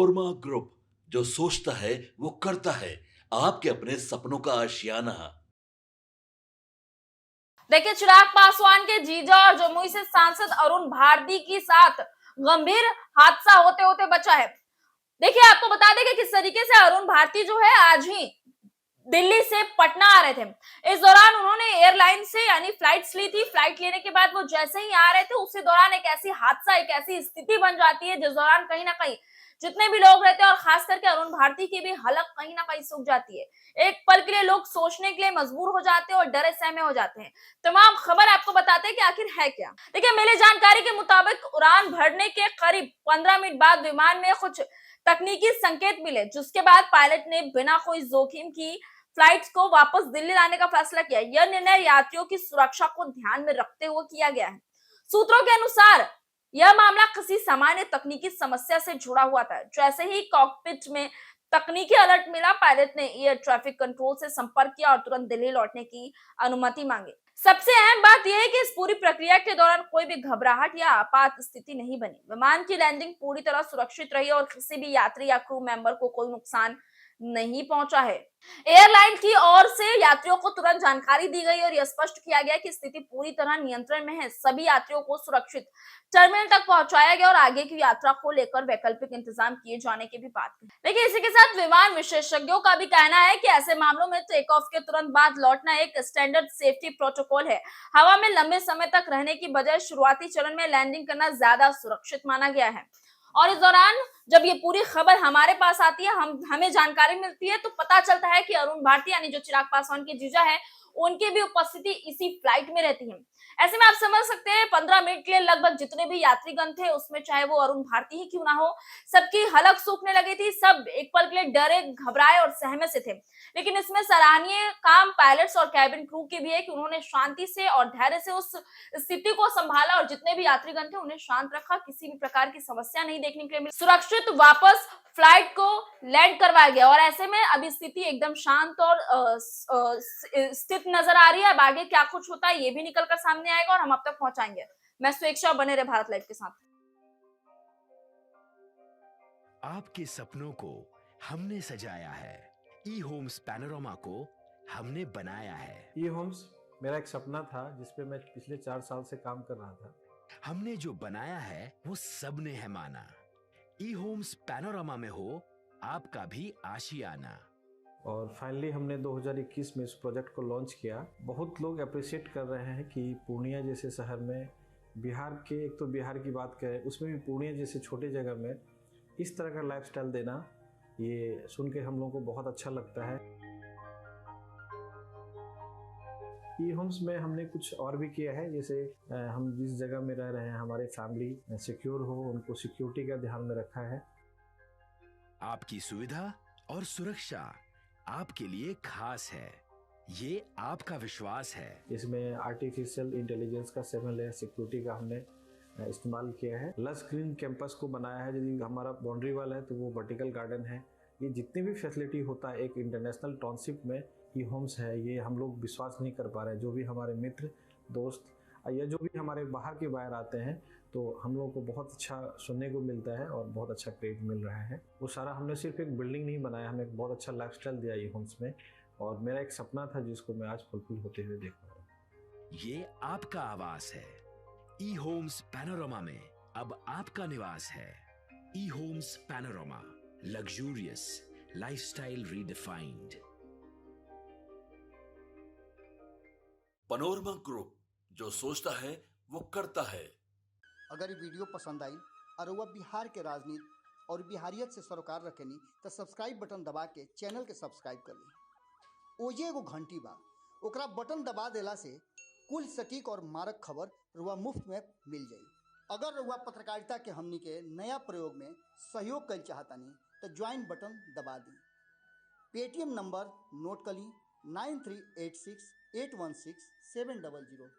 Panorama Group, जो सोचता है वो करता है। आपके अपने सपनों का आशियाना। देखिए, चिराग पासवान के जीजा और जमुई से सांसद अरुण भारती के साथ गंभीर हादसा होते होते बचा है। देखिए, आपको बता दें कि किस तरीके से अरुण भारती जो है आज ही दिल्ली से पटना आ रहे थे। इस दौरान उन्होंने एयरलाइन से यानी फ्लाइट्स ली थी। फ्लाइट लेने के बाद वो जैसे ही आ रहे थे, उसी दौरान एक ऐसी हादसा, एक ऐसी स्थिति बन जाती है जिस दौरान कहीं ना कहीं जितने भी लोग रहते हैं और खास करके अरुण भारती की भी हलक कहीं ना कहीं सूख जाती है। एक पल के लिए लोग सोचने के लिए मजबूर हो जाते हैं और डरे सहमे हो जाते हैं। तमाम खबर आपको बताते हैं कि आखिर है क्या। देखिए, मिली जानकारी के मुताबिक उड़ान भरने के करीब 15 मिनट बाद विमान में कुछ तकनीकी संकेत मिले, जिसके बाद पायलट ने बिना कोई जोखिम की फ्लाइट्स को वापस दिल्ली लाने का फैसला किया। यह निर्णय यात्रियों की सुरक्षा को ध्यान में रखते हुए किया गया है। सूत्रों के अनुसार यह मामला किसी सामान्य तकनीकी समस्या से जुड़ा हुआ था। जैसे ही कॉकपिट में तकनीकी अलर्ट मिला, पायलट ने एयर ट्रैफिक कंट्रोल से संपर्क किया और तुरंत दिल्ली लौटने की अनुमति मांगी। सबसे अहम बात यह है कि इस पूरी प्रक्रिया के दौरान कोई भी घबराहट या आपात स्थिति नहीं बनी। विमान की लैंडिंग पूरी तरह सुरक्षित रही और किसी भी यात्री या क्रू मेंबर को कोई नुकसान नहीं पहुंचा है। एयरलाइन की ओर से यात्रियों को तुरंत जानकारी दी गई और यह स्पष्ट किया गया कि स्थिति पूरी तरह नियंत्रण में है। सभी यात्रियों को सुरक्षित टर्मिनल तक पहुंचाया गया और आगे की यात्रा को लेकर वैकल्पिक इंतजाम किए जाने की भी बात की। लेकिन इसी के साथ विमान विशेषज्ञों का भी कहना है कि ऐसे मामलों में टेक ऑफ के तुरंत बाद लौटना एक स्टैंडर्ड सेफ्टी प्रोटोकॉल है। हवा में लंबे समय तक रहने की बजाय शुरुआती चरण में लैंडिंग करना ज्यादा सुरक्षित माना गया है। और इस दौरान जब ये पूरी खबर हमारे पास आती है, हमें जानकारी मिलती है, तो पता चलता है कि अरुण भारती यानी जो चिराग पासवान के जीजा है, उनकी भी उपस्थिति इसी फ्लाइट में रहती है। ऐसे में आप समझ सकते हैं 15 मिनट के लिए लगभग जितने भी यात्रीगण थे, उसमें चाहे वो अरुण भारती ही क्यों ना हो, सबकी हलक सूखने लगी थी। सब एक पल के लिए डरे, घबराए और सहमे से थे। लेकिन इसमें सराहनीय काम पायलट्स और कैबिन क्रू की भी है कि उन्होंने शांति से और धैर्य से उस स्थिति को संभाला और जितने भी यात्रीगण थे उन्हें शांत रखा। किसी भी प्रकार की समस्या नहीं देखने के लिए मिली। सुरक्षित वापस फ्लाइट को लैंड करवाया गया और ऐसे में अभी स्थिति एकदम शांत और स्थित नजर आ रही है। अब आगे क्या कुछ होता है ये भी निकलकर सामने आएगा और हम अब तक पहुंचाएंगे। मैं स्वेच्छा, बने रहे भारत लाइव के साथ। आपके सपनों को हमने सजाया है, ई होम्स पैनोरमा को हमने बनाया है। ई होम्स मेरा एक सपना था जिसपे मैं पिछले 4 साल से काम कर रहा था। हमने जो बनाया है वो सबने है माना। ई होम्स पैनोरमा में हो आपका भी आशियाना। और फाइनली हमने 2021 में इस प्रोजेक्ट को लॉन्च किया। बहुत लोग अप्रिशिएट कर रहे हैं कि पूर्णिया जैसे शहर में, बिहार के, एक तो बिहार की बात करें उसमें भी पूर्णिया जैसे छोटे जगह में इस तरह का लाइफस्टाइल देना, ये सुन के हम लोगों को बहुत अच्छा लगता है। ई होम्स में हमने कुछ और भी किया है, जैसे हम जिस जगह में रह रहे हैं हमारे फैमिली सिक्योर हो, उनको सिक्योरिटी का ध्यान में रखा है। आपकी सुविधा और सुरक्षा आपके लिए खास है, ये आपका विश्वास है। इसमें आर्टिफिशियल इंटेलिजेंस का 7 लेयर सिक्योरिटी का हमने इस्तेमाल किया है। लस ग्रीन कैंपस को बनाया है। यदि हमारा बाउंड्री वाल है तो वो वर्टिकल गार्डन है। ये जितनी भी फैसिलिटी होता है एक इंटरनेशनल टाउनशिप में ई होम्स है, ये हम लोग विश्वास नहीं कर पा रहे हैं। जो भी हमारे मित्र, दोस्त या जो भी हमारे बाहर के बाहर आते हैं, तो हम लोगों को बहुत अच्छा सुनने को मिलता है और बहुत अच्छा क्रेडिट मिल रहा है। वो सारा हमने सिर्फ एक बिल्डिंग नहीं बनाया, हमें एक बहुत अच्छा लाइफस्टाइल दिया ई होम्स में, और मेरा एक सपना था जिसको मैं आज फुलफिल होते हुए देख रहा हूँ। ये आपका आवास है। ई होम्स पैनोरमा में अब आपका निवास है। E Homes Panorama, luxurious lifestyle redefined. Panorama Group, जो सोचता है वो करता है। अगर ये वीडियो पसंद आई और वह बिहार के राजनीति और बिहारियत से सरोकार रखेनी तो सब्सक्राइब बटन दबा के चैनल के सब्सक्राइब कर ली। ओजे एगो घंटी बा, ओकरा बटन दबा देला से कुल सटीक और मारक खबर रुआ मुफ्त में मिल जाई। अगर रुआ पत्रकारिता के हमनी के नया प्रयोग में सहयोग कर चाहतानी तो ज्वाइन बटन दबा दी। पेटीएम नंबर नोट कर ली 9386816700।